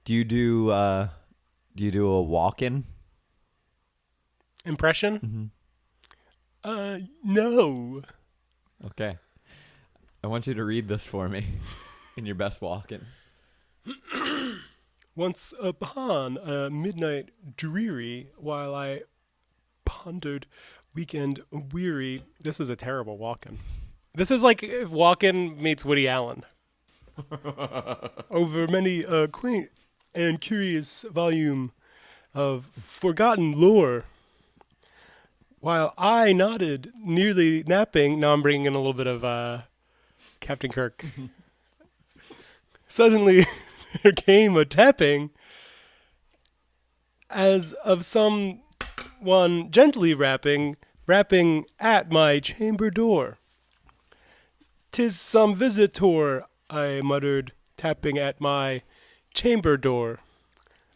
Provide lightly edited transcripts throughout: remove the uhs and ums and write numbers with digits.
Do you do a walk-in impression? No. Okay. I want you to read this for me in your best walk-in. Once upon a midnight dreary, while I pondered weekend weary. This is a terrible walk-in. This is like if walk-in meets Woody Allen. Over many a quaint and curious volume of forgotten lore. While I nodded, nearly napping. Now I'm bringing in a little bit of Captain Kirk. Suddenly, there came a tapping as of someone gently rapping at my chamber door. "'Tis some visitor," I muttered, tapping at my chamber door.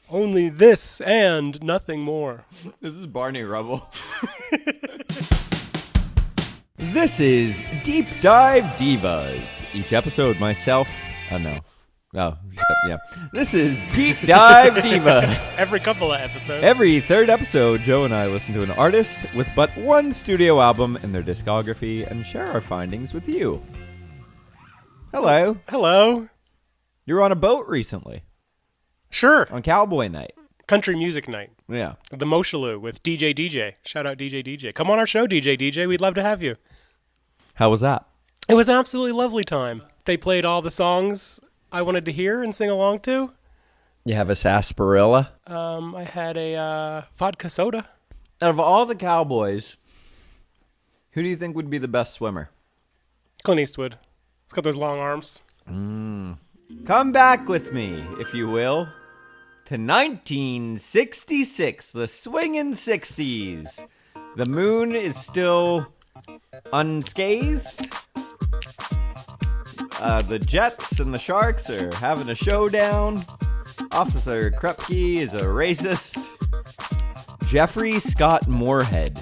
"Only this and nothing more." This is Barney Rubble. This is Deep Dive Divas. Each episode, myself... Oh, no. Oh, yeah. This is Deep Dive Diva. Every couple of episodes. Every third episode, Joe and I listen to an artist with but one studio album in their discography and share our findings with you. Hello. Hello. You were on a boat recently. Sure. On Cowboy Night. Country Music Night. Yeah. The Moshaloo with DJ. Shout out DJ. Come on our show, DJ. We'd love to have you. How was that? It was an absolutely lovely time. They played all the songs I wanted to hear and sing along to. You have a sarsaparilla? I had a vodka soda. Out of all the cowboys, who do you think would be the best swimmer? Clint Eastwood. He's got those long arms. Come back with me, if you will, to 1966, the swingin' 60s. The moon is still unscathed. The Jets and the Sharks are having a showdown. Officer Krupke is a racist. Jeffrey Scott Moorhead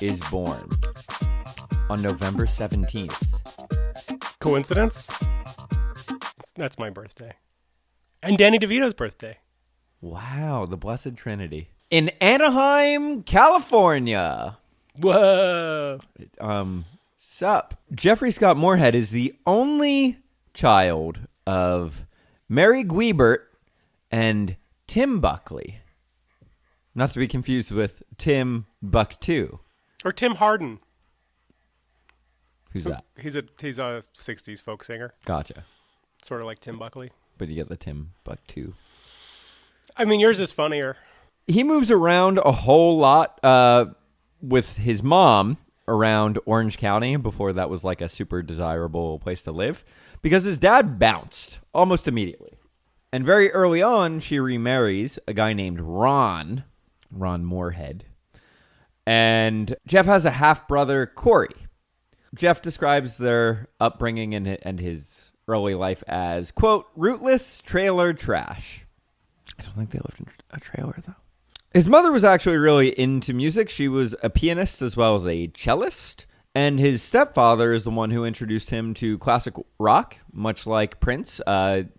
is born on November 17th. Coincidence? That's my birthday. And Danny DeVito's birthday. Wow, the Blessed Trinity. In Anaheim, California. Whoa. Sup. Jeffrey Scott Moorhead is the only child of Mary Guibert and Tim Buckley. Not to be confused with Tim Buck2. Or Tim Harden. Who's that? He's a 60s folk singer. Gotcha. Sort of like Tim Buckley. But you get the Tim Buck2. I mean, yours is funnier. He moves around a whole lot with his mom around Orange County before that was like a super desirable place to live because his dad bounced almost immediately. And very early on, she remarries a guy named Ron Moorhead. And Jeff has a half-brother, Corey. Jeff describes their upbringing and his early life as, quote, rootless trailer trash. I don't think they lived in a trailer, though. His mother was actually really into music. She was a pianist as well as a cellist. And his stepfather is the one who introduced him to classic rock, much like Prince.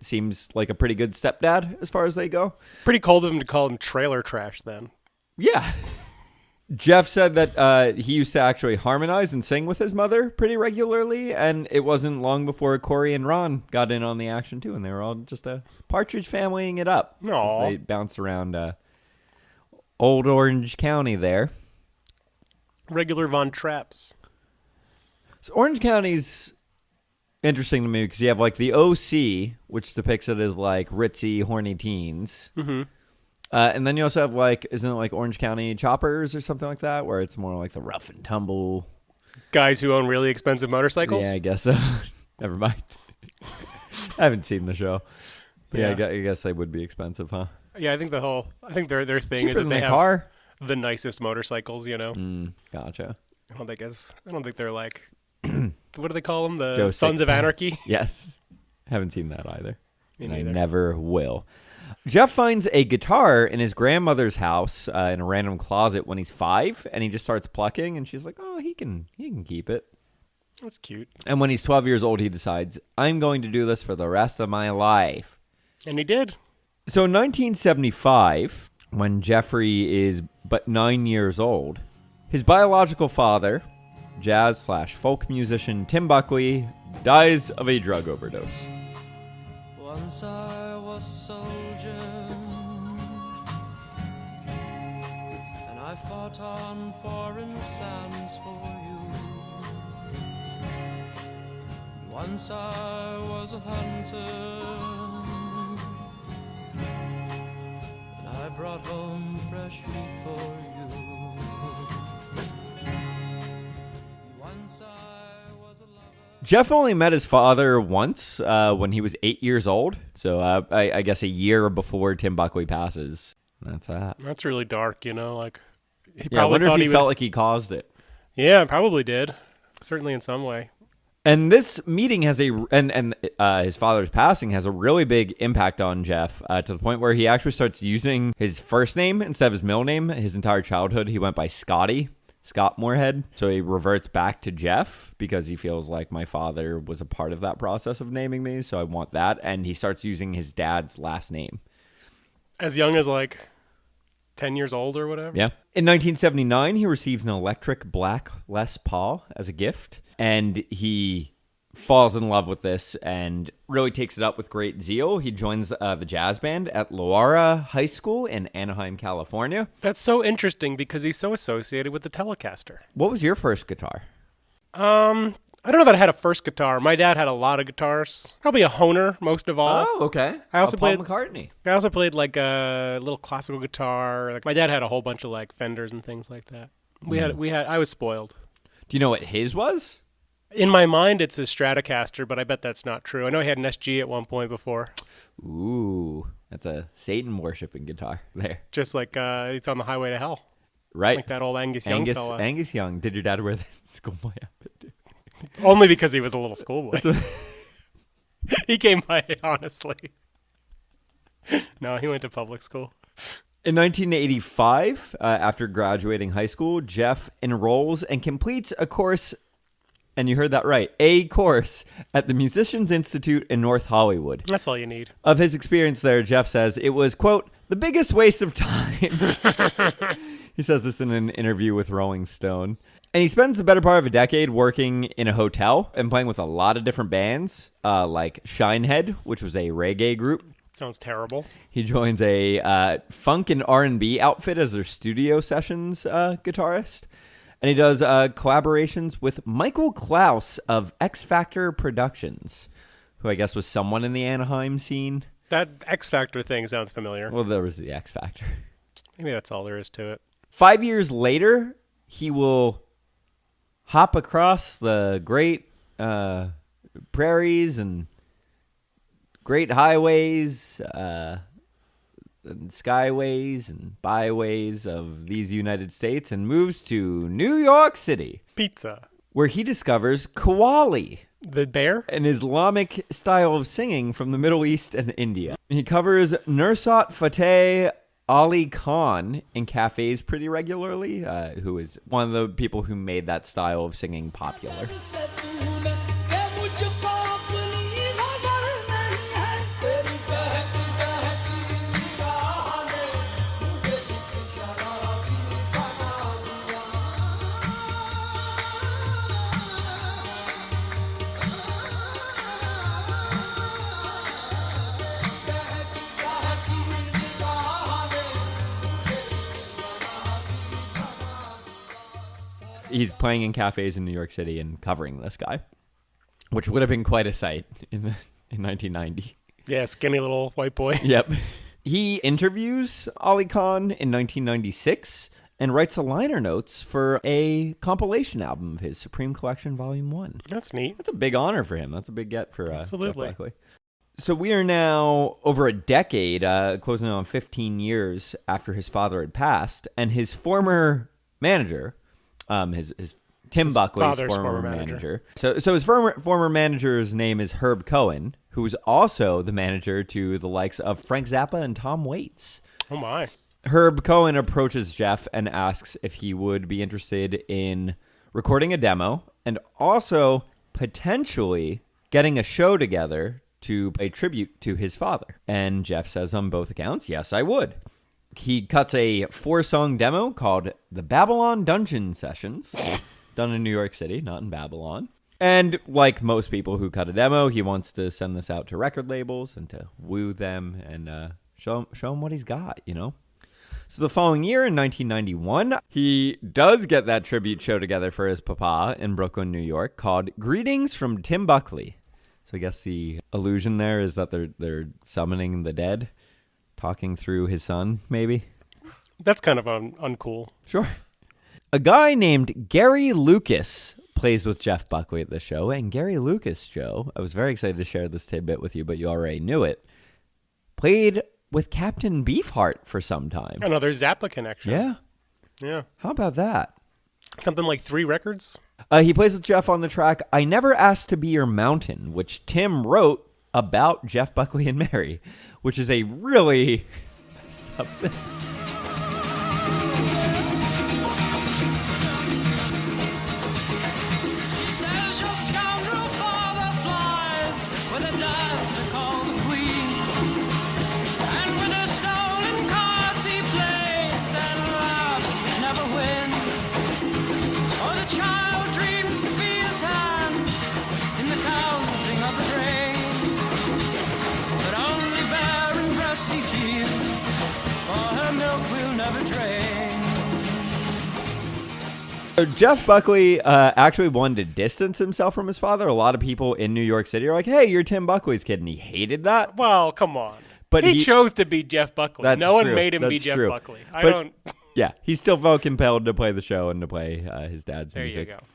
Seems like a pretty good stepdad as far as they go. Pretty cold of him to call him trailer trash then. Yeah. Jeff said that he used to actually harmonize and sing with his mother pretty regularly, and it wasn't long before Corey and Ron got in on the action too, and they were all just a Partridge familying it up. Aww. They bounced around Old Orange County there. Regular Von Traps. So Orange County's interesting to me because you have like the OC, which depicts it as like ritzy, horny teens. Mm-hmm. And then you also have like, isn't it like Orange County Choppers or something like that, where it's more like the rough and tumble guys who own really expensive motorcycles? Yeah, I guess so. Never mind. I haven't seen the show. But yeah, I guess they would be expensive, huh? Yeah, I think their thing Cheaper is that than they a have car. the nicest motorcycles, you know? Gotcha. I don't think they're like, what do they call them? The Joe Sons of Anarchy? Yes. Haven't seen that either. Me And I neither. never will. Jeff finds a guitar in his grandmother's house in a random closet when he's 5, and he just starts plucking, and she's like, oh, he can keep it. That's cute. And when he's 12 years old, he decides, I'm going to do this for the rest of my life. And he did. So in 1975, when Jeffrey is but 9 years old, his biological father, jazz/folk musician Tim Buckley, dies of a drug overdose. Once I was a soldier, and I fought on foreign sands for you. Once I was a hunter, and I brought home fresh meat for you. Once I was a lover. Jeff only met his father once when he was 8 years old. So I guess a year before Tim Buckley passes. That's that. That's really dark, Like, he Yeah, I probably wonder if thought he felt like he caused it. Yeah, probably did. Certainly in some way. And this meeting has his father's passing has a really big impact on Jeff to the point where he actually starts using his first name instead of his middle name. His entire childhood, he went by Scott Moorhead. So he reverts back to Jeff because he feels like my father was a part of that process of naming me. So I want that. And he starts using his dad's last name. As young as like 10 years old or whatever? Yeah. In 1979, he receives an electric black Les Paul as a gift. And he falls in love with this and really takes it up with great zeal. He joins the jazz band at Loara High School in Anaheim, California. That's so interesting because he's so associated with the Telecaster. What was your first guitar? I don't know that I had a first guitar. My dad had a lot of guitars. Probably a Hohner most of all. Oh, okay. I also Paul played McCartney. I also played like a little classical guitar. Like my dad had a whole bunch of like Fenders and things like that. I was spoiled. Do you know what his was? In my mind, it's a Stratocaster, but I bet that's not true. I know he had an SG at one point before. Ooh, that's a Satan worshiping guitar there. Just like it's on the highway to hell. Right. Like that old Angus Young fella. Angus Young. Did your dad wear the schoolboy outfit too? Only because he was a little schoolboy. He came by, honestly. No, he went to public school. In 1985, after graduating high school, Jeff enrolls and completes a course, and you heard that right, a course at the Musicians Institute in North Hollywood. That's all you need. Of his experience there, Jeff says it was, quote, the biggest waste of time. He says this in an interview with Rolling Stone. And he spends the better part of a decade working in a hotel and playing with a lot of different bands, like Shinehead, which was a reggae group. Sounds terrible. He joins a funk and R&B outfit as their studio sessions guitarist. And he does collaborations with Michael Klaus of X Factor Productions, who I guess was someone in the Anaheim scene. That X Factor thing sounds familiar. Well, there was the X Factor. Maybe that's all there is to it. 5 years later, he will hop across the great prairies and great highways and skyways and byways of these United States and moves to New York City. Pizza. Where he discovers Qawwali, The bear? an Islamic style of singing from the Middle East and India. He covers Nursat Fateh Ali Khan in cafes pretty regularly, who is one of the people who made that style of singing popular. He's playing in cafes in New York City and covering this guy, which would have been quite a sight in 1990. Yeah, skinny little white boy. Yep. He interviews Ali Khan in 1996 and writes the liner notes for a compilation album of his, Supreme Collection Volume 1. That's neat. That's a big honor for him. That's a big get for Absolutely. Jeff Buckley. So we are now over a decade, closing on 15 years after his father had passed, and his former manager, Tim Buckley's former manager. So his former manager's name is Herb Cohen, who was also the manager to the likes of Frank Zappa and Tom Waits. Oh my. Herb Cohen approaches Jeff and asks if he would be interested in recording a demo and also potentially getting a show together to pay tribute to his father. And Jeff says on both accounts, yes, I would. He cuts a 4-song demo called the Babylon Dungeon Sessions, done in New York City, not in Babylon. And like most people who cut a demo, he wants to send this out to record labels and to woo them and show him what he's got, you know? So the following year, in 1991, he does get that tribute show together for his papa in Brooklyn, New York, called Greetings from Tim Buckley. So I guess the allusion there is that they're summoning the dead, talking through his son, maybe? That's kind of uncool. Sure. A guy named Gary Lucas plays with Jeff Buckley at the show. And Gary Lucas, Joe, I was very excited to share this tidbit with you, but you already knew it, played with Captain Beefheart for some time. Another Zappa connection. Yeah. Yeah. How about that? Something like 3 records? He plays with Jeff on the track I Never Asked to Be Your Mountain, which Tim wrote about Jeff Buckley and Mary, which is a really messed up thing. So Jeff Buckley actually wanted to distance himself from his father. A lot of people in New York City are like, hey, you're Tim Buckley's kid, and he hated that. Well, come on. But he chose to be Jeff Buckley. That's no one true. made him be That's Jeff true. Buckley. Yeah, he still felt compelled to play the show and to play his dad's music. There you go.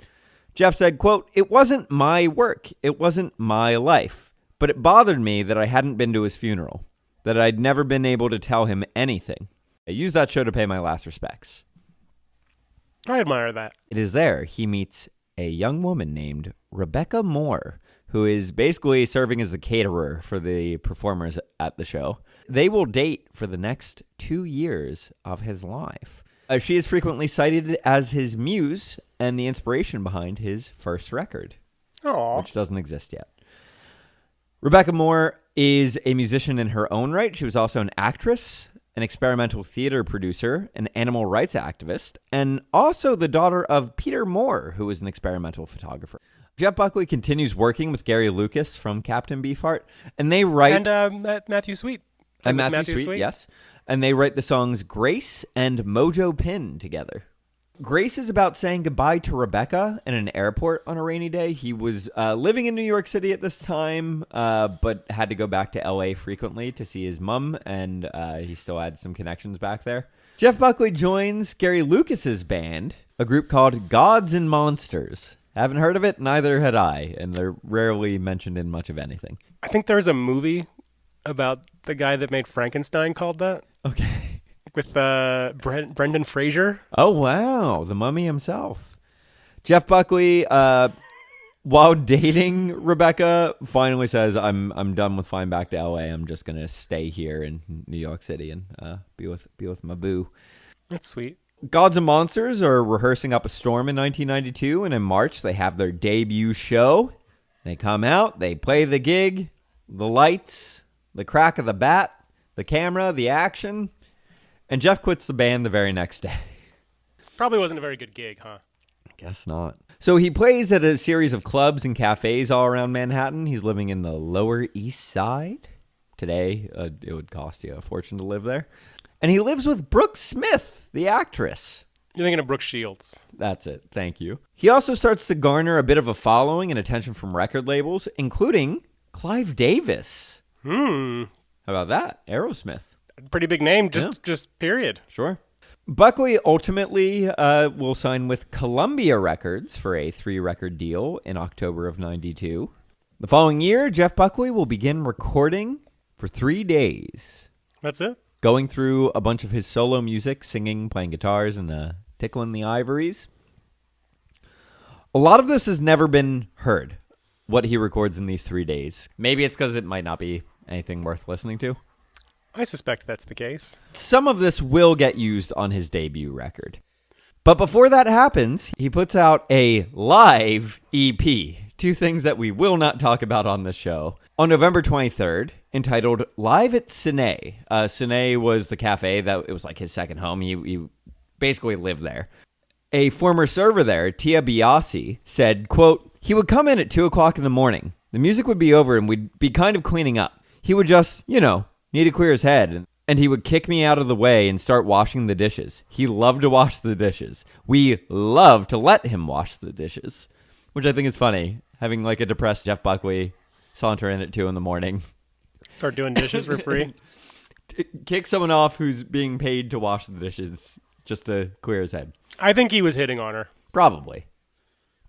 Jeff said, quote, it wasn't my work. It wasn't my life. But it bothered me that I hadn't been to his funeral, that I'd never been able to tell him anything. I used that show to pay my last respects. I admire that. It is there he meets a young woman named Rebecca Moore, who is basically serving as the caterer for the performers at the show. They will date for the next 2 years of his life. She is frequently cited as his muse and the inspiration behind his first record, which doesn't exist yet. Rebecca Moore is a musician in her own right. She was also an actress, an experimental theater producer, an animal rights activist, and also the daughter of Peter Moore, who was an experimental photographer. Jeff Buckley continues working with Gary Lucas from Captain Beefheart, and they write... And Matthew Sweet. And Matthew Sweet, yes. And they write the songs Grace and Mojo Pin together. Grace is about saying goodbye to Rebecca in an airport on a rainy day. He was living in New York City at this time, but had to go back to L.A. frequently to see his mom, and he still had some connections back there. Jeff Buckley joins Gary Lucas's band, a group called Gods and Monsters. Haven't heard of it, neither had I, and they're rarely mentioned in much of anything. I think there's a movie about the guy that made Frankenstein called that. Okay. With Brendan Fraser. Oh, wow. The mummy himself. Jeff Buckley, while dating Rebecca, finally says, I'm done with flying back to LA. I'm just going to stay here in New York City and be with my boo. That's sweet. Gods and Monsters are rehearsing Up a Storm in 1992, and in March they have their debut show. They come out, they play the gig, the lights, the crack of the bat, the camera, the action, and Jeff quits the band the very next day. Probably wasn't a very good gig, huh? I guess not. So he plays at a series of clubs and cafes all around Manhattan. He's living in the Lower East Side. Today, it would cost you a fortune to live there. And he lives with Brooke Smith, the actress. You're thinking of Brooke Shields. That's it. Thank you. He also starts to garner a bit of a following and attention from record labels, including Clive Davis. How about that? Aerosmith. Pretty big name, just period. Sure. Buckley ultimately will sign with Columbia Records for a 3-record deal in October of 92. The following year, Jeff Buckley will begin recording for 3 days. That's it? Going through a bunch of his solo music, singing, playing guitars, and tickling the ivories. A lot of this has never been heard, what he records in these 3 days. Maybe it's because it might not be anything worth listening to. I suspect that's the case. Some of this will get used on his debut record. But before that happens, he puts out a live EP. 2 things that we will not talk about on this show. On November 23rd, entitled Live at Cine. Cine was the cafe that it was like his second home. He basically lived there. A former server there, Tia Biasi, said, quote, he would come in at 2 o'clock in the morning. The music would be over and we'd be kind of cleaning up. He would just, need to clear his head. And he would kick me out of the way and start washing the dishes. He loved to wash the dishes. We loved to let him wash the dishes, which I think is funny. Having like a depressed Jeff Buckley saunter in at 2 in the morning. Start doing dishes for free. Kick someone off who's being paid to wash the dishes just to clear his head. I think he was hitting on her. Probably.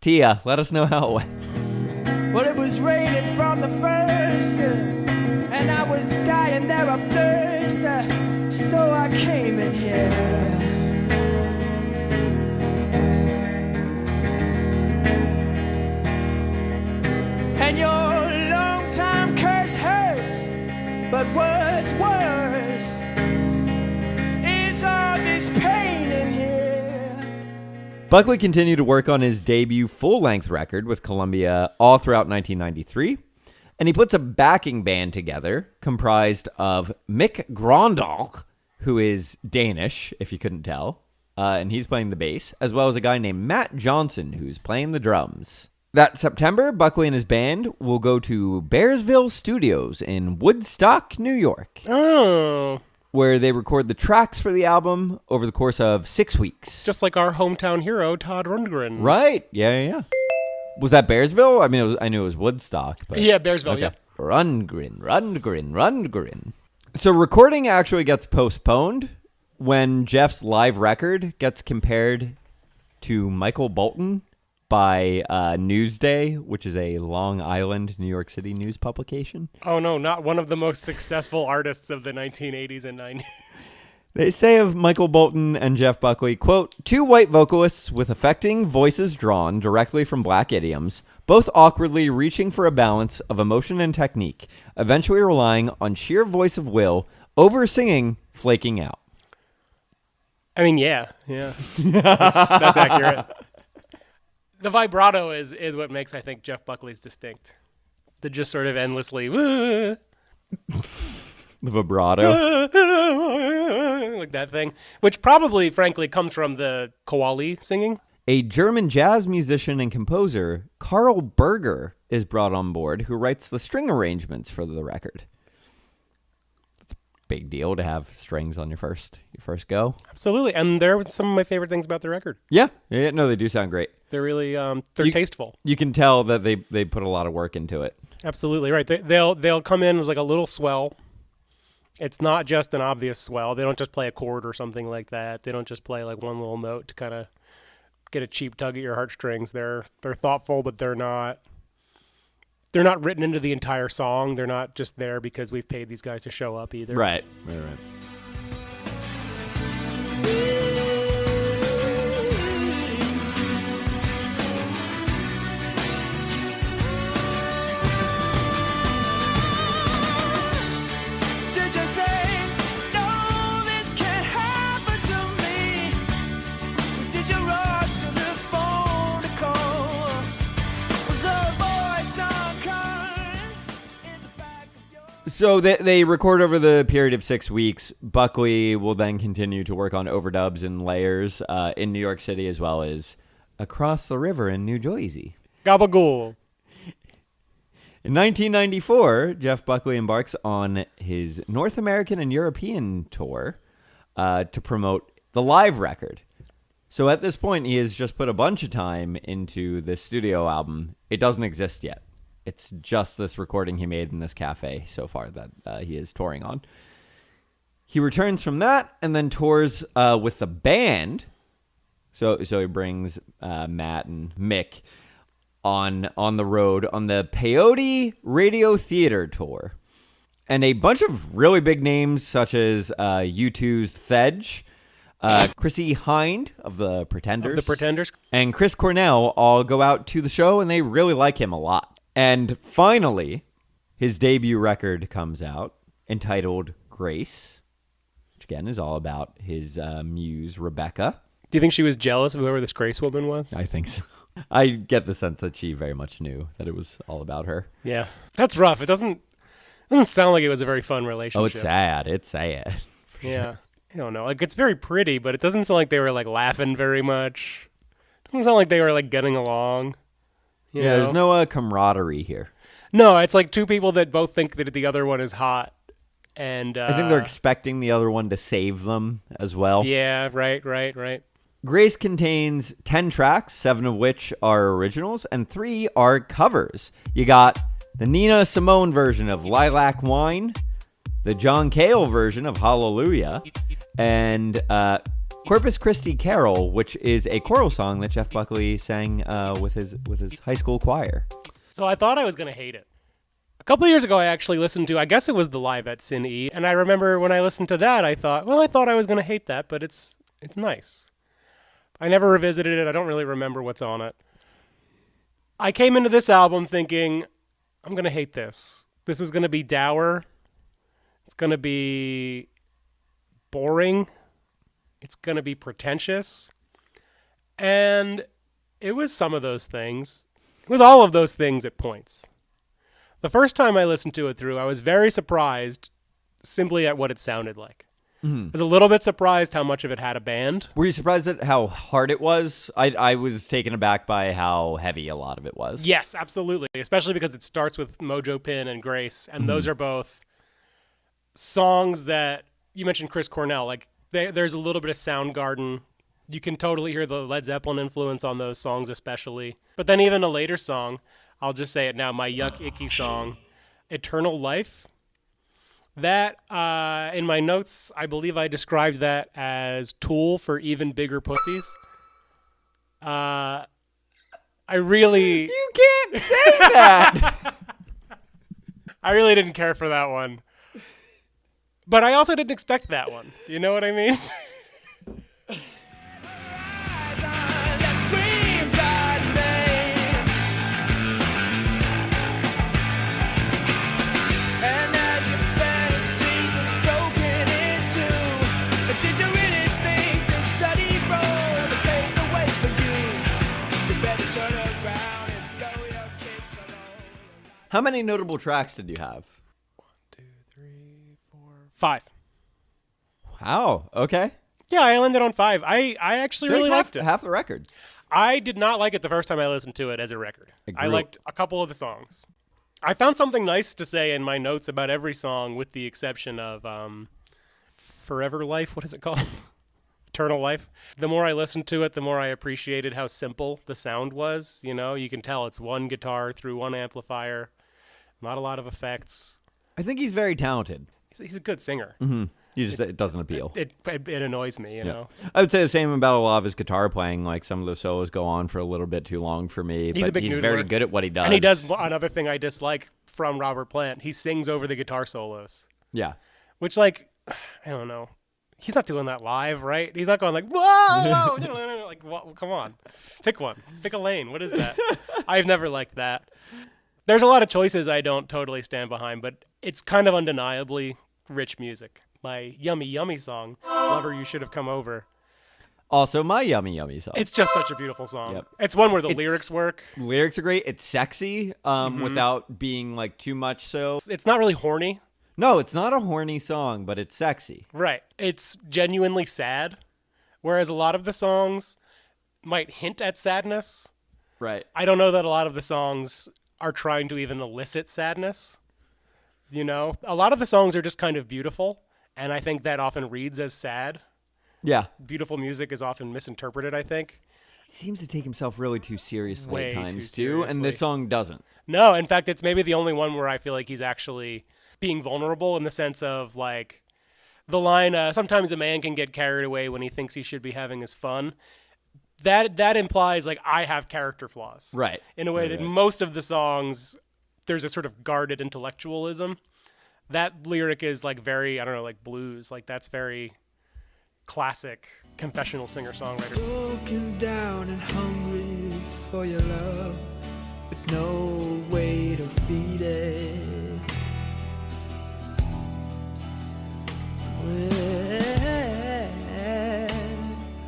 Tia, let us know how it went. Well, it was raining from the first, and I was dying there of thirst, so I came in here. And your long-time curse hurts, but what's worse is all this pain in here. Buckley continued to work on his debut full-length record with Columbia all throughout 1993, and he puts a backing band together comprised of Mick Grondal, who is Danish, if you couldn't tell, and he's playing the bass, as well as a guy named Matt Johnson, who's playing the drums. That September, Buckley and his band will go to Bearsville Studios in Woodstock, New York. Oh. Where they record the tracks for the album over the course of 6 weeks. Just like our hometown hero, Todd Rundgren. Right. Yeah. Was that Bearsville? I mean, I knew it was Woodstock. But... Yeah, Bearsville, okay. yeah. Rundgren. So recording actually gets postponed when Jeff's live record gets compared to Michael Bolton by Newsday, which is a Long Island, New York City news publication. Oh, no, not one of the most successful artists of the 1980s and 90s. They say of Michael Bolton and Jeff Buckley, quote, two white vocalists with affecting voices drawn directly from black idioms, both awkwardly reaching for a balance of emotion and technique, eventually relying on sheer voice of will over singing, flaking out. I mean, yeah. That's accurate. The vibrato is what makes, I think, Jeff Buckley's distinct. The just sort of endlessly... The vibrato. like that thing. Which probably, frankly, comes from the Kowali singing. A German jazz musician and composer, Karl Berger, is brought on board, who writes the string arrangements for the record. It's a big deal to have strings on your first go. Absolutely. And they're some of my favorite things about the record. Yeah. No, they do sound great. They're really they're tasteful. You can tell that they put a lot of work into it. Absolutely right. They'll come in as like a little swell. It's not just an obvious swell. They don't just play a chord or something like that. They don't just play like one little note to kind of get a cheap tug at your heartstrings. They're thoughtful, but they're not written into the entire song. They're not just there because we've paid these guys to show up either. Right. So they record over the period of 6 weeks. Buckley will then continue to work on overdubs and layers in New York City as well as across the river in New Jersey. Gabagool. In 1994, Jeff Buckley embarks on his North American and European tour to promote the live record. So at this point, he has just put a bunch of time into this studio album. It doesn't exist yet. It's just this recording he made in this cafe so far that he is touring on. He returns from that and then tours with the band. So he brings Matt and Mick on the road on the Peyote Radio Theater tour. And a bunch of really big names such as U2's Thedge, Chrissy Hind of the Pretenders. And Chris Cornell all go out to the show and they really like him a lot. And finally, his debut record comes out entitled Grace, which again is all about his muse, Rebecca. Do you think she was jealous of whoever this Grace woman was? I think so. I get the sense that she very much knew that it was all about her. Yeah, that's rough. It doesn't sound like it was a very fun relationship. Oh, it's sad. It's sad. Yeah, I don't know. Like, it's very pretty, but it doesn't sound like they were like laughing very much. It doesn't sound like they were like getting along. You know? There's no camaraderie here. No, it's like two people that both think that the other one is hot, and I think they're expecting the other one to save them as well. Yeah, right. Grace contains 10 tracks, 7 of which are originals, and 3 are covers. You got the Nina Simone version of Lilac Wine, the John Cale version of Hallelujah, and Corpus Christi Carol, which is a choral song that Jeff Buckley sang with his high school choir. So I thought I was going to hate it. A couple of years ago, I actually listened to, I guess it was the Live at Sin E, and I remember when I listened to that, I thought I was going to hate that, but it's nice. I never revisited it. I don't really remember what's on it. I came into this album thinking, I'm going to hate this. This is going to be dour. It's going to be boring. It's going to be pretentious. And it was some of those things. It was all of those things at points. The first time I listened to it through, I was very surprised simply at what it sounded like. Mm-hmm. I was a little bit surprised how much of it had a band. Were you surprised at how hard it was? I was taken aback by how heavy a lot of it was. Yes, absolutely. Especially because it starts with Mojo Pin and Grace, and those are both songs that, you mentioned Chris Cornell, like there's a little bit of Soundgarden. You can totally hear the Led Zeppelin influence on those songs especially. But then even a later song, I'll just say it now, my Yuck Icky song, Eternal Life. That, in my notes, I believe I described that as Tool for even bigger pussies. I really... You can't say that! I really didn't care for that one. But I also didn't expect that one. You know what I mean? How many notable tracks did you have? 1, 2, 3, 4, 5. Wow. Okay. Yeah, I landed on 5. I actually really liked it. Half the record. I did not like it the first time I listened to it as a record. I liked a couple of the songs. I found something nice to say in my notes about every song with the exception of Forever Life. What is it called? Eternal Life. The more I listened to it, the more I appreciated how simple the sound was. You know, you can tell it's one guitar through one amplifier. Not a lot of effects. I think he's very talented. He's a good singer. Mm-hmm. It doesn't appeal. It annoys me, you know. I would say the same about a lot of his guitar playing. Like some of the solos go on for a little bit too long for me. He's very good at what he does. And he does another thing I dislike from Robert Plant. He sings over the guitar solos. Yeah. Which, like, I don't know. He's not doing that live, right? He's not going like, whoa, like, what? Come on. Pick one. Pick a lane. What is that? I've never liked that. There's a lot of choices I don't totally stand behind, but it's kind of undeniably rich music. My Yummy Yummy song, Lover You Should Have Come Over. Also my Yummy Yummy song. It's just such a beautiful song. Yep. It's one where the lyrics work. Lyrics are great. It's sexy without being like too much so. It's not really horny. No, it's not a horny song, but it's sexy. Right. It's genuinely sad, whereas a lot of the songs might hint at sadness. Right. I don't know that a lot of the songs are trying to even elicit sadness. You know, a lot of the songs are just kind of beautiful, and I think that often reads as sad. Yeah. Beautiful music is often misinterpreted, I think. He seems to take himself really too seriously Way at too times, too, seriously. and this song doesn't. No, in fact, it's maybe the only one where I feel like he's actually being vulnerable in the sense of, like, the line, sometimes a man can get carried away when he thinks he should be having his fun. That implies, like, I have character flaws. Right. In a way that most of the songs, there's a sort of guarded intellectualism. That lyric is, like, very, I don't know, like blues. Like, that's very classic confessional singer-songwriter. Broken down and hungry for your love, with no way to feed it. Where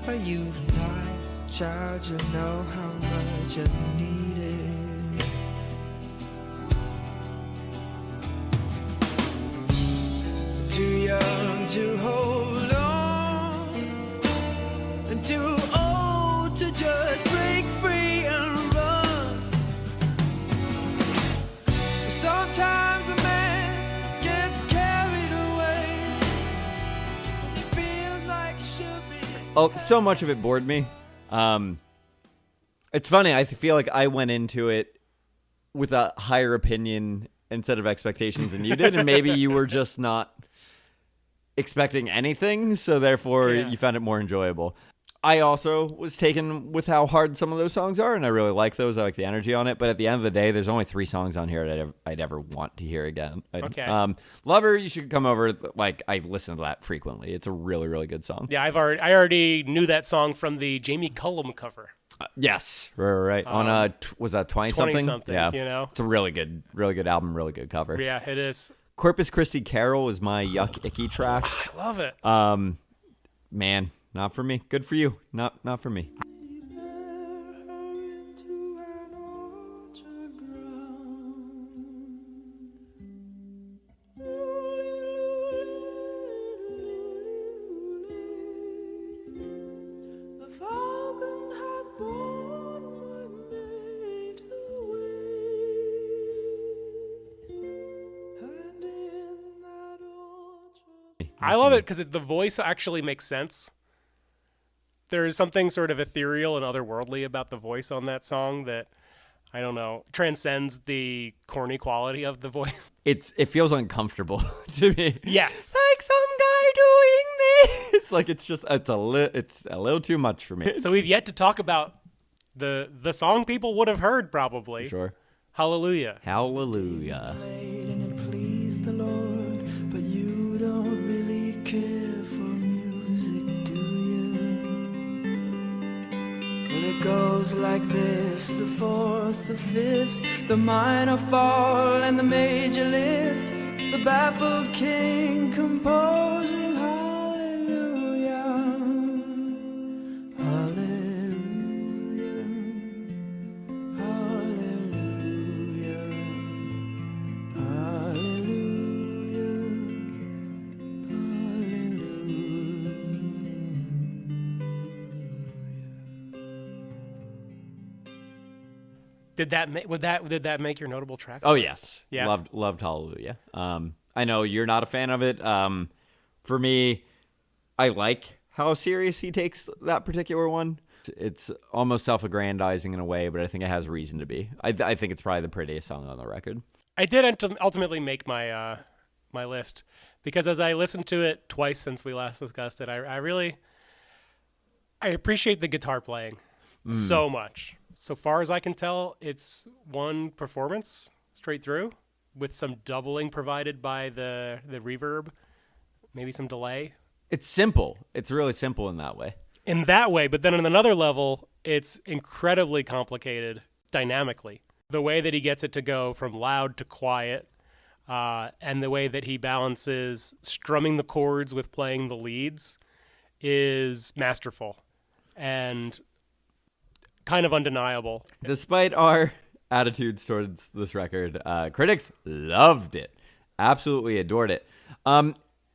are you tonight? child, you know how much I need it. Too young to hold on, and too old to just break free and run. Sometimes a man gets carried away. It feels like it should be. Oh, so much of it bored me. It's funny. I feel like I went into it with a higher opinion instead of expectations than you did, and maybe you were just not expecting anything, so therefore you found it more enjoyable. I also was taken with how hard some of those songs are, and I really like those. I like the energy on it, but at the end of the day, there's only 3 songs on here that I'd ever want to hear again. Okay. Lover, you should come over. Like, I listen to that frequently. It's a really, really good song. Yeah, I already knew that song from the Jamie Cullum cover. Yes, right. On was that 20-something? 20-something, yeah. you know? It's a really good album, really good cover. Yeah, it is. Corpus Christi Carol is my Yuck Icky track. I love it. Man, not for me. Good for you. Not for me. I love it because the voice actually makes sense. There is something sort of ethereal and otherworldly about the voice on that song that, I don't know, transcends the corny quality of the voice. It feels uncomfortable to me. Yes. Like some guy doing this. Like it's a little too much for me. So we've yet to talk about the song people would have heard probably. Sure. Hallelujah. Hallelujah. And it pleased the Lord, but you don't really care for music, do you? Well, it goes like this: the fourth, the fifth, the minor fall, and the major lift. The baffled king composing hallelujah, hallelujah, hallelujah, hallelujah, hallelujah. Did that make your notable tracks? Oh list? yes. Yeah. Loved Hallelujah. I know you're not a fan of it. For me, I like how serious he takes that particular one. It's almost self-aggrandizing in a way, but I think it has reason to be. I think it's probably the prettiest song on the record. I did ultimately make my my list because as I listened to it twice since we last discussed it, I really appreciate the guitar playing so much. So far as I can tell, it's one performance straight through with some doubling provided by the reverb, maybe some delay. It's simple. It's really simple in that way. In that way, but then on another level, it's incredibly complicated dynamically. The way that he gets it to go from loud to quiet, and the way that he balances strumming the chords with playing the leads is masterful and kind of undeniable. Despite our attitudes towards this record, critics loved it. Absolutely adored it.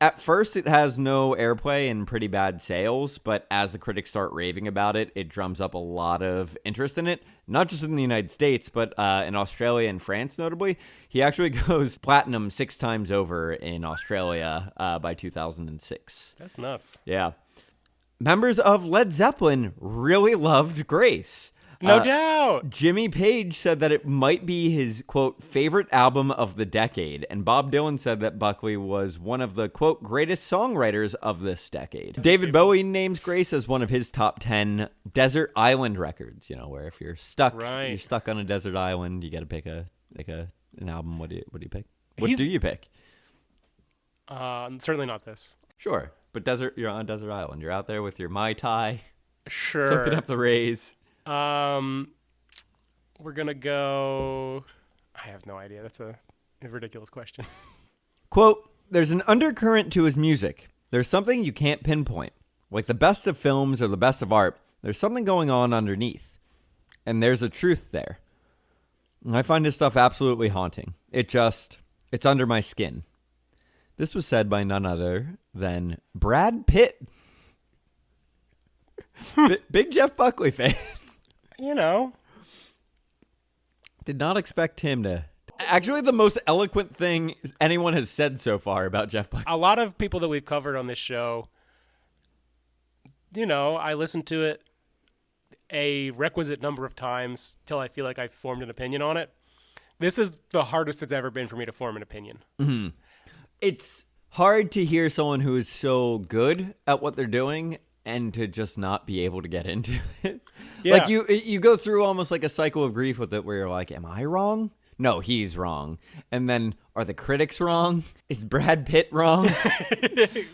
At first, it has no airplay and pretty bad sales, but as the critics start raving about it, it drums up a lot of interest in it, not just in the United States, but in Australia and France, notably. He actually goes platinum 6 times over in Australia by 2006. That's nuts. Yeah. Members of Led Zeppelin really loved Grace. No doubt. Jimmy Page said that it might be his, quote, favorite album of the decade. And Bob Dylan said that Buckley was one of the, quote, greatest songwriters of this decade. David Bowie names Grace as one of his top 10 desert island records, where if you're stuck on a desert island, you got to pick an album. What do you pick? What do you pick? Certainly not this. Sure. But you're on a desert island. You're out there with your Mai Tai, Sure. soaking up the rays. We're gonna go. I have no idea. That's a ridiculous question. Quote, there's an undercurrent to his music. There's something you can't pinpoint. Like the best of films or the best of art, there's something going on underneath, and there's a truth there. And I find his stuff absolutely haunting. It's under my skin. This was said by none other than Brad Pitt. Big Jeff Buckley fan. You know. Did not expect him to. Actually, the most eloquent thing anyone has said so far about Jeff Buckley. A lot of people that we've covered on this show, you know, I listen to it a requisite number of times till I feel like I've formed an opinion on it. This is the hardest it's ever been for me to form an opinion. Mm-hmm. It's hard to hear someone who is so good at what they're doing and to just not be able to get into it. Yeah. Like you go through almost like a cycle of grief with it where you're like, am I wrong? No, he's wrong. And then are the critics wrong? Is Brad Pitt wrong?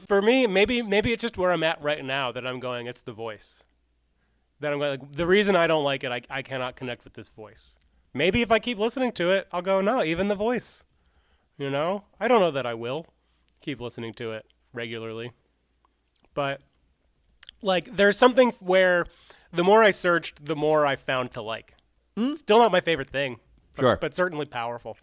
For me, maybe it's just where I'm at right now that I'm going, it's the voice. That I'm going, like, the reason I don't like it, I cannot connect with this voice. Maybe if I keep listening to it, I'll go, no, even the voice. You know? I don't know that I will keep listening to it regularly. But, like, there's something where the more I searched, the more I found to like. Still not my favorite thing. Sure. But certainly powerful.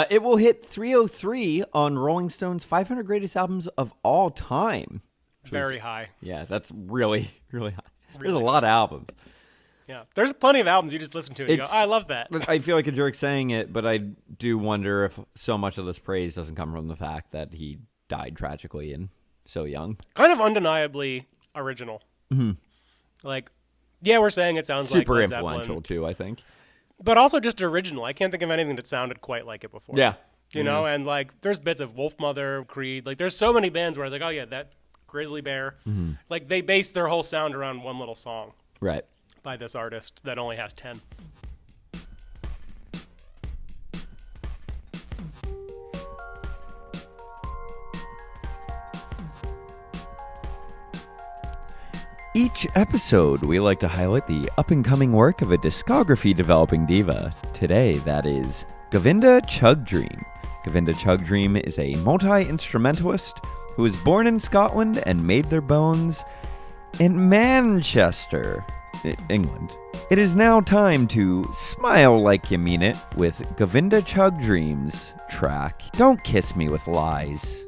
It will hit 303 on Rolling Stone's 500 Greatest Albums of All Time. Very high. Yeah, that's really, really high. There's Really a lot of albums. Yeah. There's plenty of albums you just listen to and you go, I love that. I feel like a jerk saying it, but I do wonder if so much of this praise doesn't come from the fact that he died tragically and so young. Kind of undeniably original. Mm-hmm. Like, yeah, we're saying it sounds Super like Led influential, Zeppelin, too, I think. but also just original. I can't think of anything that sounded quite like it before. Yeah. You know, and like there's bits of Wolfmother, Creed. Like there's so many bands where I was like, oh yeah, that Grizzly Bear. Mm-hmm. Like they base their whole sound around one little song Right. by this artist that only has 10. Each episode, we like to highlight the up-and-coming work of a discography-developing diva. Today, that is Govinda Chugdream. Govinda Chugdream is a multi-instrumentalist who was born in Scotland and made their bones in Manchester, England. It is now time to smile like you mean it with Govinda Chugdream's track, Don't Kiss Me With Lies.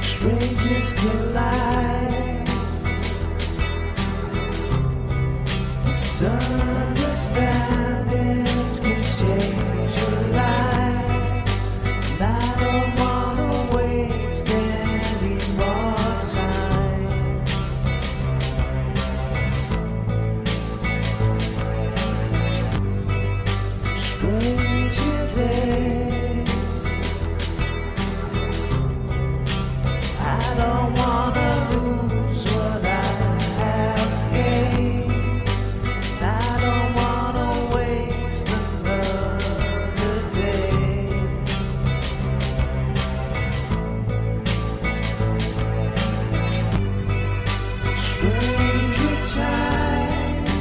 Strangers collide. Misunderstandings can change your life. And I don't wanna waste any more time. Stranger days. I don't wanna lose what I have gained. I don't wanna waste another day. Stranger times,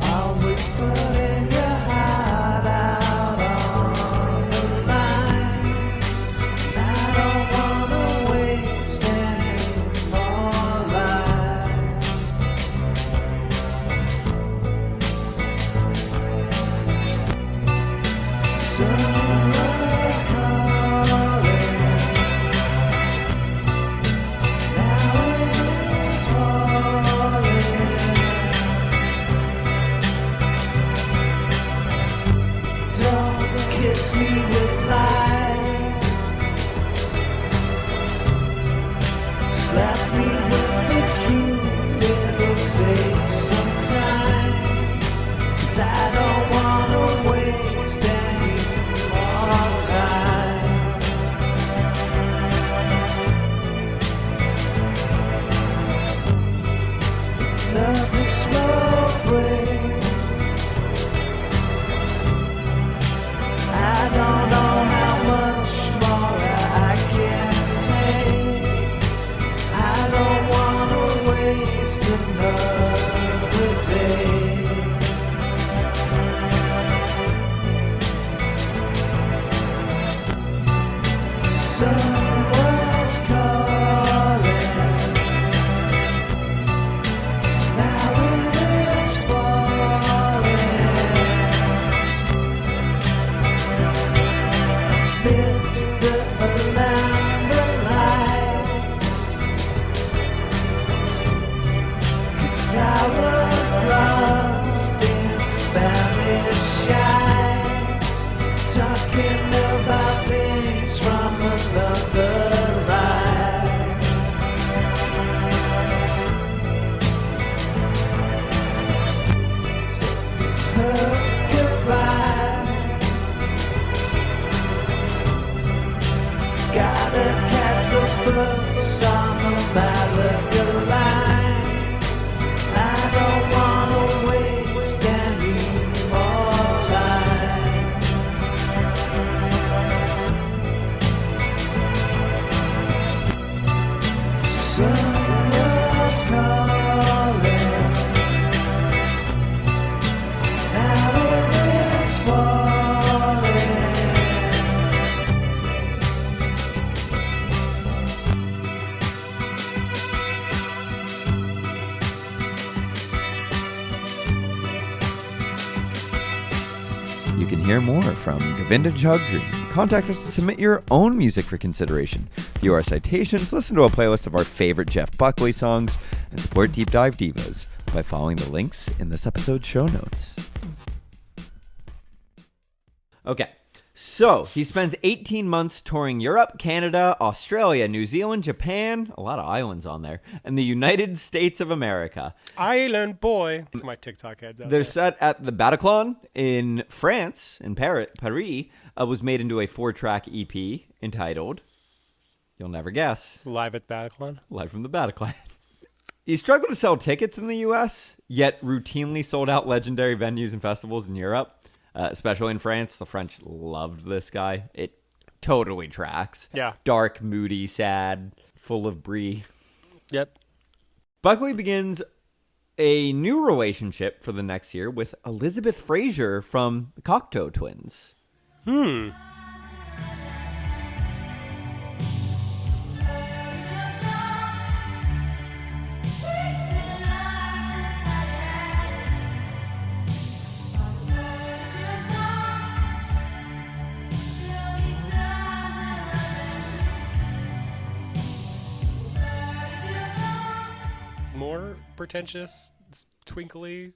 always putting your heart out on the line. I don't wanna waste any more life. Summer's calling. Now it is falling. Don't kiss me with lies. Slap me with the truth, it'll save some time. 'Cause I don't wanna waste any more time. Love is small break. I don't know how much more I can take. I don't wanna waste another day. you can hear more from Govinda Chowdhury. Contact us to submit your own music for consideration. View our citations, listen to a playlist of our favorite Jeff Buckley songs, and support Deep Dive Divas by following the links in this episode's show notes. Okay, so he spends 18 months touring Europe, Canada, Australia, New Zealand, Japan, a lot of islands on there, and the United States of America. Island boy. To my TikTok heads out They're there. set at the Bataclan in France, in Paris, was made into a 4-track EP entitled, you'll never guess, Live at Bataclan. Live from the Bataclan. He struggled to sell tickets in the U.S., yet routinely sold out legendary venues and festivals in Europe. Especially in France. The French loved this guy. It totally tracks. Yeah. Dark, moody, sad, full of brie. Yep. Buckley begins a new relationship for the next year with Elizabeth Fraser from the Cocteau Twins. More pretentious, twinkly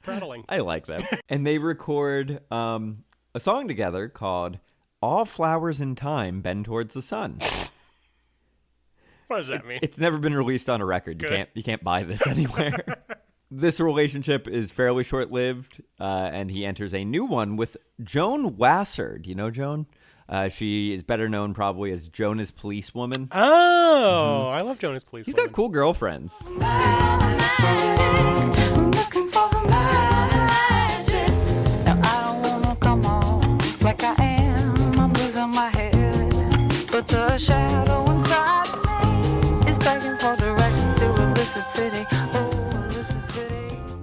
prattling. I like them. And they record a song together called All Flowers in Time Bend Towards the Sun. What does that mean? It's never been released on a record. Good. You can't buy this anywhere. This relationship is fairly short-lived, and he enters a new one with Joan Wasser. Do you know Joan? She is better known probably as Jonah's policewoman. Oh, I love Jonas Police. He's got cool girlfriends.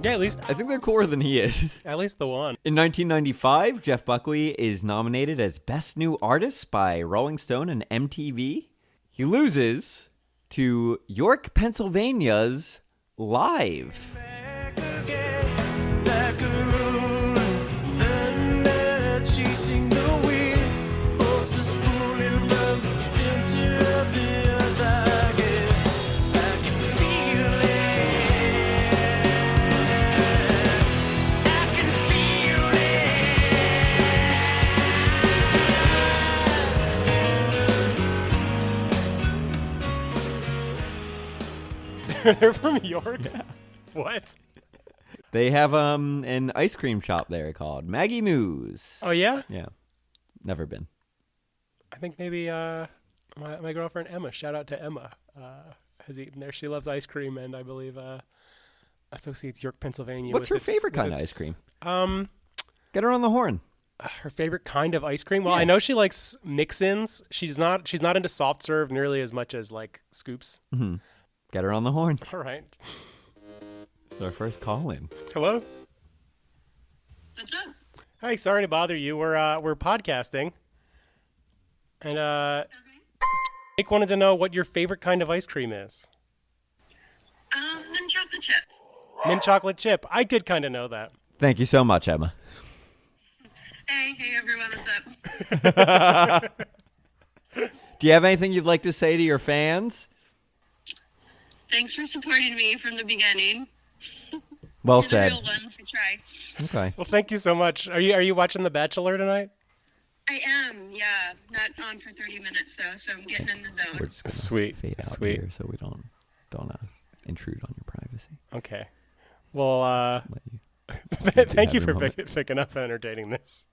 Yeah, at least I think they're cooler than he is. at least the one. In 1995, Jeff Buckley is nominated as Best New Artist by Rolling Stone and MTV. He loses to York, Pennsylvania's Live. They're from York? Yeah. What? They have an ice cream shop there called Maggie Moo's. Oh, yeah? Yeah. Never been. I think maybe my girlfriend Emma, shout out to Emma, has eaten there. She loves ice cream and I believe associates York, Pennsylvania. What's with her favorite kind of ice cream? Get her on the horn. Her favorite kind of ice cream? Well, Yeah. I know she likes mix-ins. She's not into soft serve nearly as much as like scoops. Mm-hmm. Get her on the horn. All right. It's our first call in. Hello? What's up? Hey, sorry to bother you. We're podcasting. And Okay. Nick wanted to know what your favorite kind of ice cream is. Mint chocolate chip. Mint chocolate chip. I did kind of know that. Thank you so much, Emma. Hey everyone, what's up? Do you have anything you'd like to say to your fans? Thanks for supporting me from the beginning. Well You're the said. real one. I try. Okay. Well, thank you so much. Are you watching The Bachelor tonight? I am, yeah. Not on for 30 minutes though, so I'm getting in the zone. We're just gonna Sweet, fade out sweet. here so we don't intrude on your privacy. Okay. Well, Just let you thank you have for your moment. picking up and entertaining this.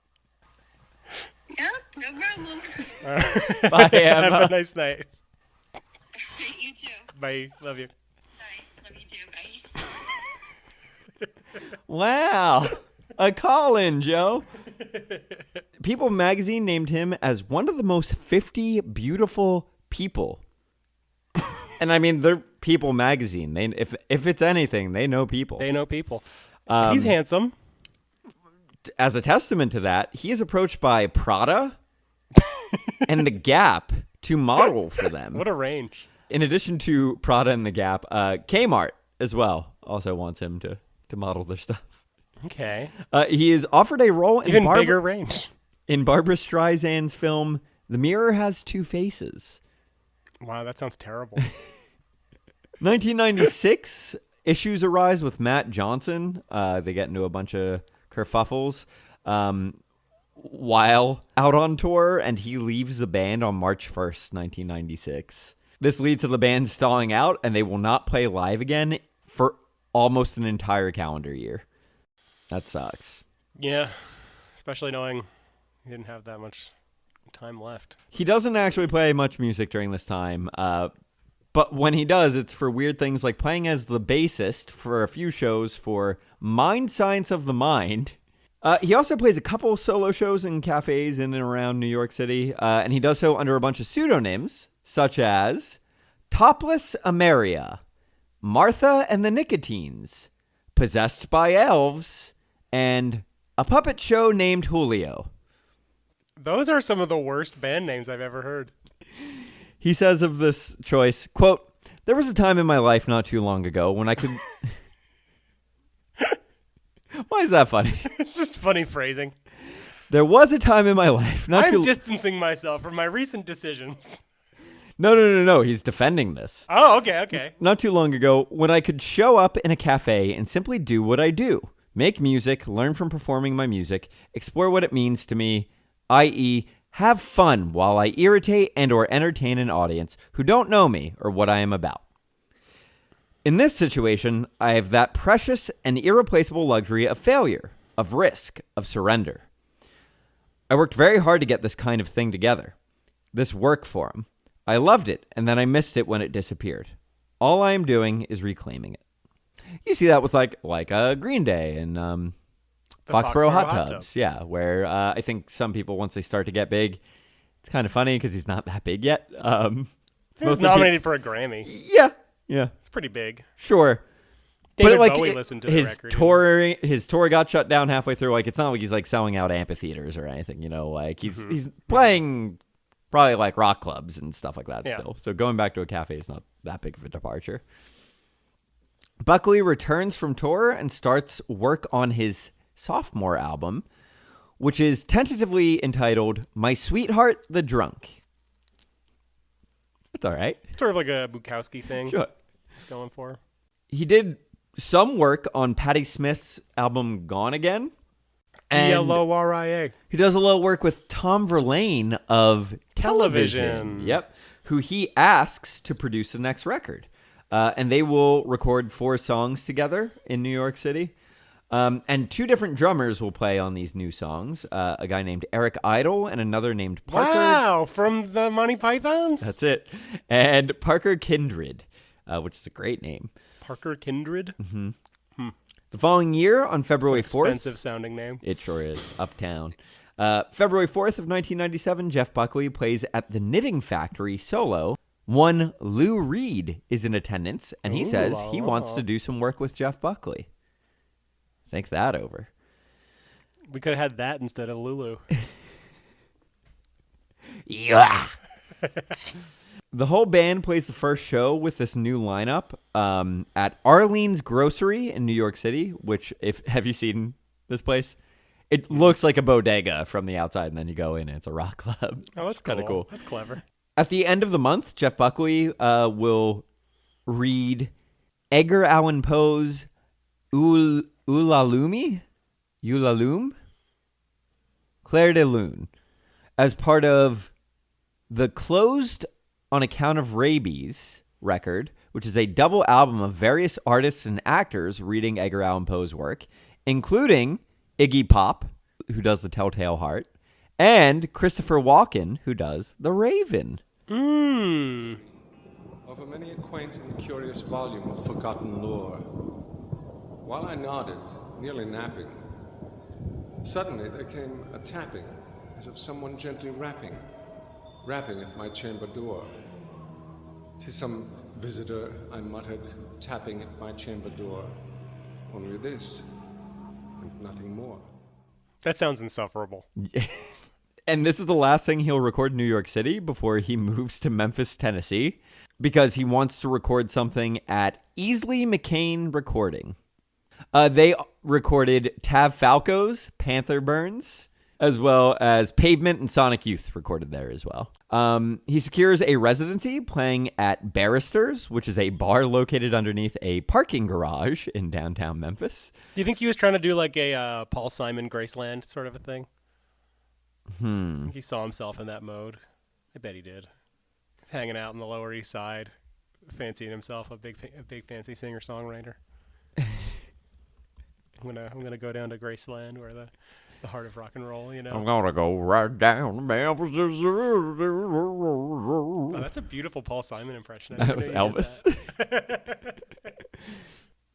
Yeah, no problem. Bye, Have Emma. a nice night. You too. Bye. Love you. Bye. Love you too. Bye. Wow. A call-in, Joe. People magazine named him as one of the most 50 beautiful people. And I mean, they're People magazine. They if it's anything, they know people. They know people. He's handsome. As a testament to that, he is approached by Prada and The Gap to model for them. What a range. In addition to Prada and The Gap, Kmart as well also wants him to model their stuff. Okay. He is offered a role in Even bigger range. in Barbara Streisand's film The Mirror Has Two Faces. Wow, that sounds terrible. 1996, issues arise with Matt Johnson. They get into a bunch of kerfuffles while out on tour, and he leaves the band on March 1st, 1996. This leads to the band stalling out, and they will not play live again for almost an entire calendar year. That sucks. Yeah, especially knowing he didn't have that much time left. He doesn't actually play much music during this time, but when he does, it's for weird things like playing as the bassist for a few shows for Mind Science of the Mind. He also plays a couple solo shows in cafes in and around New York City, and he does so under a bunch of pseudonyms, such as Topless Ameria, Martha and the Nicotines, Possessed by Elves, and a puppet show named Julio. Those are some of the worst band names I've ever heard. He says of this choice, quote, "There was a time in my life not too long ago when I could..." Why is that funny? It's just funny phrasing. There was a time in my life not too... I'm distancing myself from my recent decisions. No. He's defending this. Oh, okay. Not too long ago when I could show up in a cafe and simply do what I do. Make music, learn from performing my music, explore what it means to me, i.e., have fun while I irritate and or entertain an audience who don't know me or what I am about. In this situation, I have that precious and irreplaceable luxury of failure, of risk, of surrender. I worked very hard to get this kind of thing together, this work form. I loved it, and then I missed it when it disappeared. All I am doing is reclaiming it. You see that with like Green Day and Foxborough Hot Tubs. Yeah, where I think some people, once they start to get big, it's kind of funny because he's not that big yet. He was nominated for a Grammy. Yeah. It's pretty big. Sure. David but Bowie listened to the his record. His tour got shut down halfway through. Like, it's not like he's like selling out amphitheaters or anything. You know, like he's playing probably like rock clubs and stuff like that still. So going back to a cafe is not that big of a departure. Buckley returns from tour and starts work on his sophomore album, which is tentatively entitled My Sweetheart the Drunk. That's all right. Sort of like a Bukowski thing. Sure. He's going for. He did some work on Patti Smith's album Gone Again. And Gloria. he does a little work with Tom Verlaine of Television. Yep. Who he asks to produce the next record. And they will record 4 songs together in New York City. And 2 different drummers will play on these new songs. A guy named Eric Idle and another named Parker. Wow, from the Monty Pythons? That's it. And Parker Kindred, which is a great name. Parker Kindred? Mm-hmm. The following year, on February 4th... Expensive sounding name. It sure is. Uptown. February 4th of 1997, Jeff Buckley plays at the Knitting Factory solo. One Lou Reed is in attendance, and he says he wants to do some work with Jeff Buckley. Think that over. We could have had that instead of Lulu. Yeah. The whole band plays the first show with this new lineup at Arlene's Grocery in New York City, which, have you seen this place? It looks like a bodega from the outside, and then you go in and it's a rock club. Oh, that's kind of cool. That's clever. At the end of the month, Jeff Buckley will read Edgar Allan Poe's Ulalume? Clair de Lune, as part of the Closed on Account of Rabies record, which is a double album of various artists and actors reading Edgar Allan Poe's work, including Iggy Pop, who does The Telltale Heart, and Christopher Walken, who does The Raven. Of a many a quaint and curious volume of forgotten lore. While I nodded, nearly napping, suddenly there came a tapping, as of someone gently rapping at my chamber door. "'Tis some visitor," I muttered, tapping at my chamber door. "Only this, and nothing more." That sounds insufferable. And this is the last thing he'll record in New York City before he moves to Memphis, Tennessee, because he wants to record something at Easley McCain Recording. They recorded Tav Falco's Panther Burns, as well as Pavement and Sonic Youth recorded there as well. He secures a residency playing at Barristers, which is a bar located underneath a parking garage in downtown Memphis. Do you think he was trying to do like a Paul Simon Graceland sort of a thing? He saw himself in that mode. I bet he did. He's hanging out on the Lower East Side, fancying himself a big fancy singer-songwriter. I'm gonna go down to Graceland, where the heart of rock and roll, you know. I'm gonna go right down to Memphis. Oh, that's a beautiful Paul Simon impression. That was Elvis.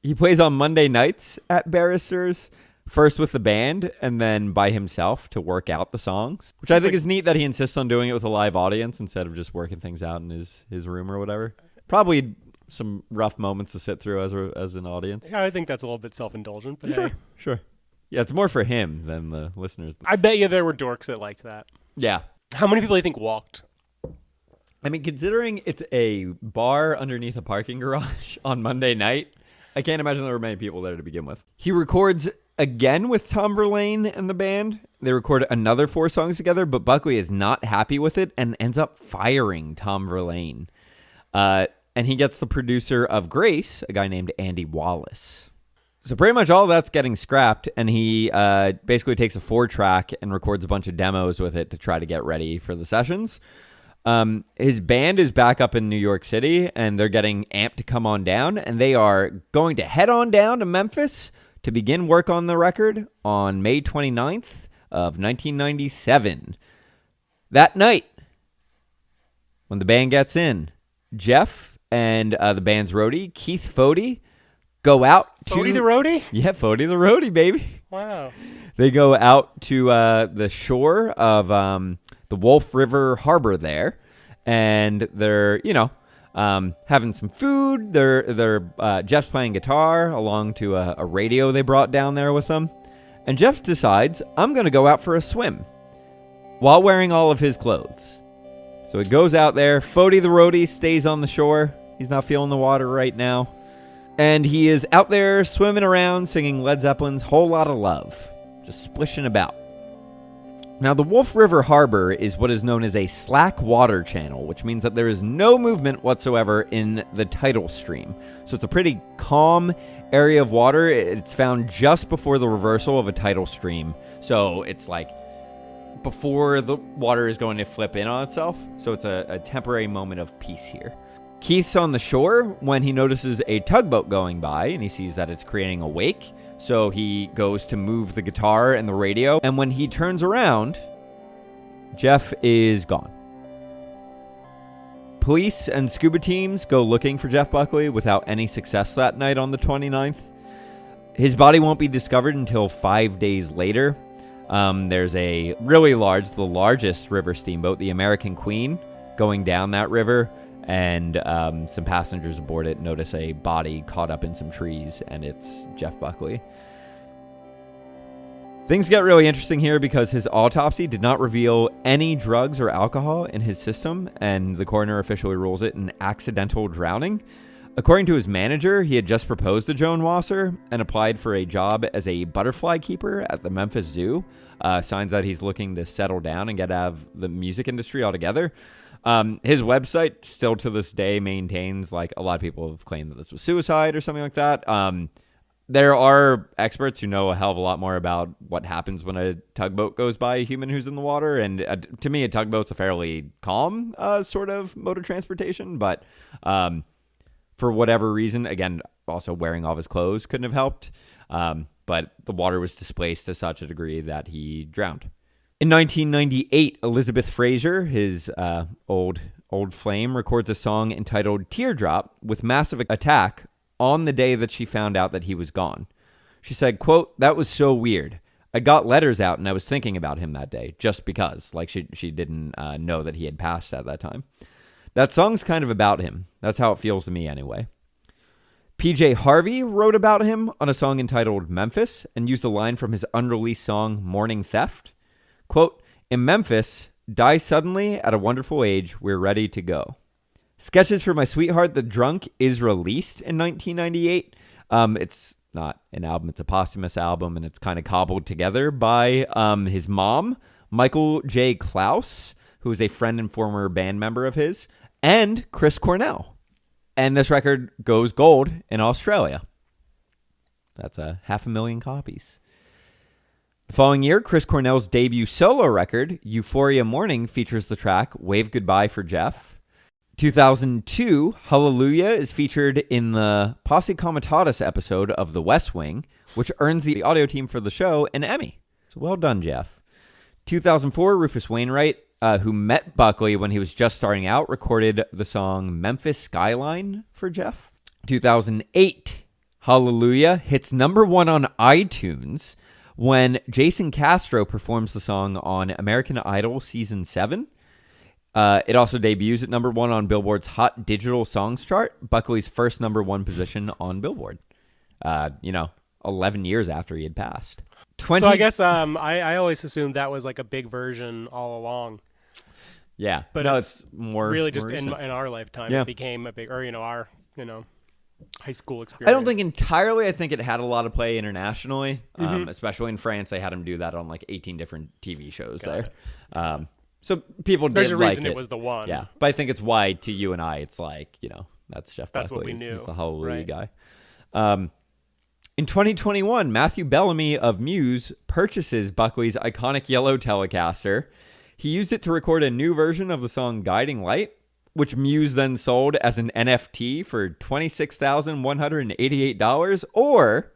He plays on Monday nights at Barristers, first with the band and then by himself to work out the songs, which I think is neat that he insists on doing it with a live audience instead of just working things out in his room or whatever. Probably some rough moments to sit through as an audience. Yeah, I think that's a little bit self-indulgent, but hey. Sure. Yeah, it's more for him than the listeners. I bet you there were dorks that liked that. Yeah. How many people do you think walked? I mean, considering it's a bar underneath a parking garage on Monday night, I can't imagine there were many people there to begin with. He records again with Tom Verlaine and the band. They record another 4 songs together, but Buckley is not happy with it and ends up firing Tom Verlaine. And he gets the producer of Grace, a guy named Andy Wallace. So pretty much all that's getting scrapped, and he basically takes a 4-track and records a bunch of demos with it to try to get ready for the sessions. His band is back up in New York City, and they're getting amped to come on down, and they are going to head on down to Memphis to begin work on the record on May 29th of 1997. That night, when the band gets in, Jeff and the band's roadie, Keith Fody, go out to... Fody the roadie? Yeah, Fody the roadie, baby. Wow. They go out to the shore of the Wolf River Harbor there, and they're, having some food. They're Jeff's playing guitar along to a radio they brought down there with them. And Jeff decides, I'm going to go out for a swim while wearing all of his clothes. So he goes out there. Fody the roadie stays on the shore. He's not feeling the water right now. And he is out there swimming around singing Led Zeppelin's Whole Lotta Love, just splishing about. Now, the Wolf River Harbor is what is known as a slack water channel, which means that there is no movement whatsoever in the tidal stream. So it's a pretty calm area of water. It's found just before the reversal of a tidal stream. So it's like before the water is going to flip in on itself. So it's a temporary moment of peace here. Keith's on the shore when he notices a tugboat going by, and he sees that it's creating a wake. So he goes to move the guitar and the radio, and when he turns around, Jeff is gone. Police and scuba teams go looking for Jeff Buckley without any success that night on the 29th. His body won't be discovered until 5 days later. There's a really the largest river steamboat, the American Queen, going down that river. And some passengers aboard it notice a body caught up in some trees, and it's Jeff Buckley. Things get really interesting here because his autopsy did not reveal any drugs or alcohol in his system, and the coroner officially rules it an accidental drowning. According to his manager, he had just proposed to Joan Wasser and applied for a job as a butterfly keeper at the Memphis Zoo. Signs that he's looking to settle down and get out of the music industry altogether. His website still to this day maintains, like, a lot of people have claimed that this was suicide or something like that. There are experts who know a hell of a lot more about what happens when a tugboat goes by a human who's in the water. And to me, a tugboat's a fairly calm sort of mode of transportation. But for whatever reason, again, also wearing all of his clothes couldn't have helped. But the water was displaced to such a degree that he drowned. In 1998, Elizabeth Fraser, his old flame, records a song entitled Teardrop with Massive Attack on the day that she found out that he was gone. She said, quote, "That was so weird. I got letters out and I was thinking about him that day just because, like, she didn't know that he had passed at that time. That song's kind of about him. That's how it feels to me anyway." PJ Harvey wrote about him on a song entitled Memphis and used a line from his unreleased song Morning Theft. Quote, "In Memphis, die suddenly at a wonderful age, we're ready to go." Sketches for My Sweetheart the Drunk is released in 1998. It's not an album, it's a posthumous album, and it's kind of cobbled together by his mom, Michael J. Klaus, who is a friend and former band member of his, and Chris Cornell. And this record goes gold in Australia. That's 500,000 copies. The following year, Chris Cornell's debut solo record, Euphoria Morning, features the track Wave Goodbye for Jeff. 2002, Hallelujah is featured in the Posse Comitatus episode of The West Wing, which earns the audio team for the show an Emmy. So well done, Jeff. 2004, Rufus Wainwright, who met Buckley when he was just starting out, recorded the song Memphis Skyline for Jeff. 2008, Hallelujah hits number 1 on iTunes when Jason Castro performs the song on American Idol Season 7. It also debuts at number 1 on Billboard's Hot Digital Songs chart, Buckley's first number 1 position on Billboard. 11 years after he had passed. So I guess I always assumed that was like a big version all along. Yeah, but no, it's more really just more in recent. our lifetime. Yeah. It became a big, or our high school experience. I don't think entirely. I think it had a lot of play internationally, especially in France. They had him do that on like 18 different TV shows there. So people did There's a like reason it was the one. Yeah, but I think it's why to you and I, it's like, that's Jeff That's Buckley. what we knew. He's the Hallelujah Right. guy. In 2021, Matthew Bellamy of Muse purchases Buckley's iconic yellow Telecaster. He used it to record a new version of the song Guiding Light, which Muse then sold as an NFT for $26,188 or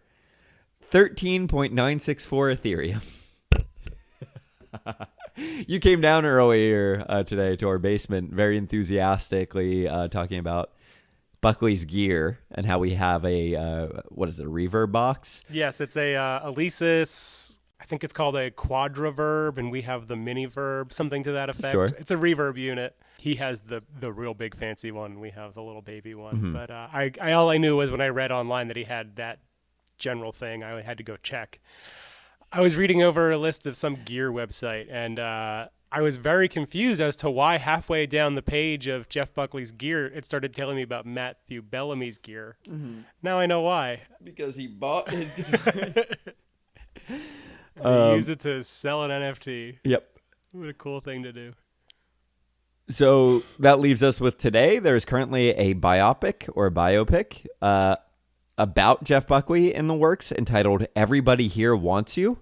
13.964 Ethereum. You came down earlier today to our basement very enthusiastically talking about Buckley's gear and how we have a, a reverb box? Yes, it's a Alesis. I think it's called a quadraverb, and we have the mini verb, something to that effect. Sure. It's a reverb unit. He has the real big fancy one. We have the little baby one. Mm-hmm. But all I knew was when I read online that he had that general thing, I had to go check. I was reading over a list of some gear website, and I was very confused as to why halfway down the page of Jeff Buckley's gear, it started telling me about Matthew Bellamy's gear. Mm-hmm. Now I know why. Because he bought his guitar. Use it to sell an NFT. Yep. What a cool thing to do. So that leaves us with today. There's currently a biopic or a biopic about Jeff Buckley in the works entitled Everybody Here Wants You.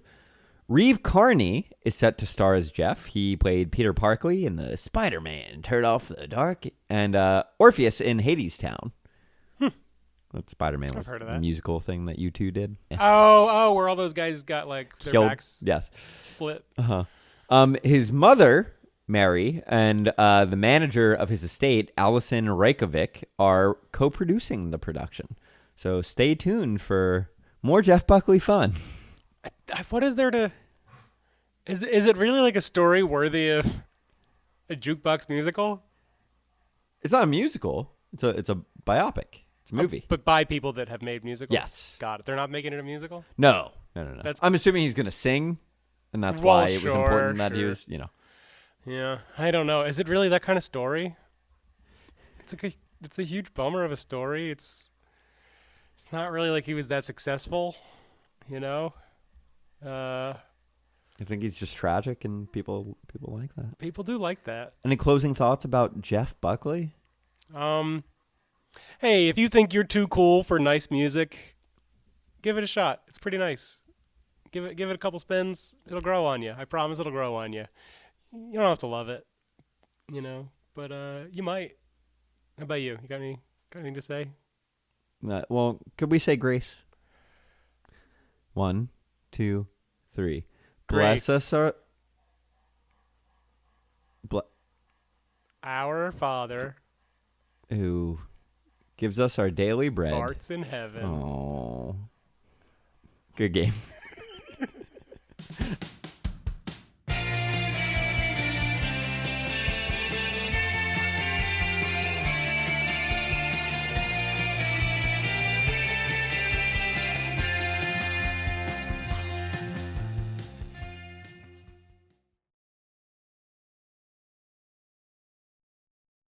Reeve Carney is set to star as Jeff. He played Peter Parkley in the Spider-Man, Turn Off the Dark, and Orpheus in Hadestown. That Spider-Man was heard of the that. musical thing that you two did. Oh, where all those guys got like their Killed. backs Yes. split. His mother, Mary, and the manager of his estate, Allison Reykjavik, are co-producing the production. So stay tuned for more Jeff Buckley fun. What is there to? Is it really like a story worthy of a jukebox musical? It's not a musical. It's a biopic. It's a movie. But by people that have made musicals? Yes. Got it. They're not making it a musical? No. I'm assuming he's going to sing, and that's why it was important that he was, Yeah, I don't know. Is it really that kind of story? It's a huge bummer of a story. It's not really like he was that successful, I think he's just tragic, and people like that. People do like that. Any closing thoughts about Jeff Buckley? Hey, if you think you're too cool for nice music, give it a shot. It's pretty nice. Give it a couple spins. It'll grow on you. I promise it'll grow on you. You don't have to love it, but you might. How about you? You got anything to say? Well, could we say grace? 1, 2, 3. Grace. Bless us Our Father who gives us our daily bread. farts in heaven. Oh, good game.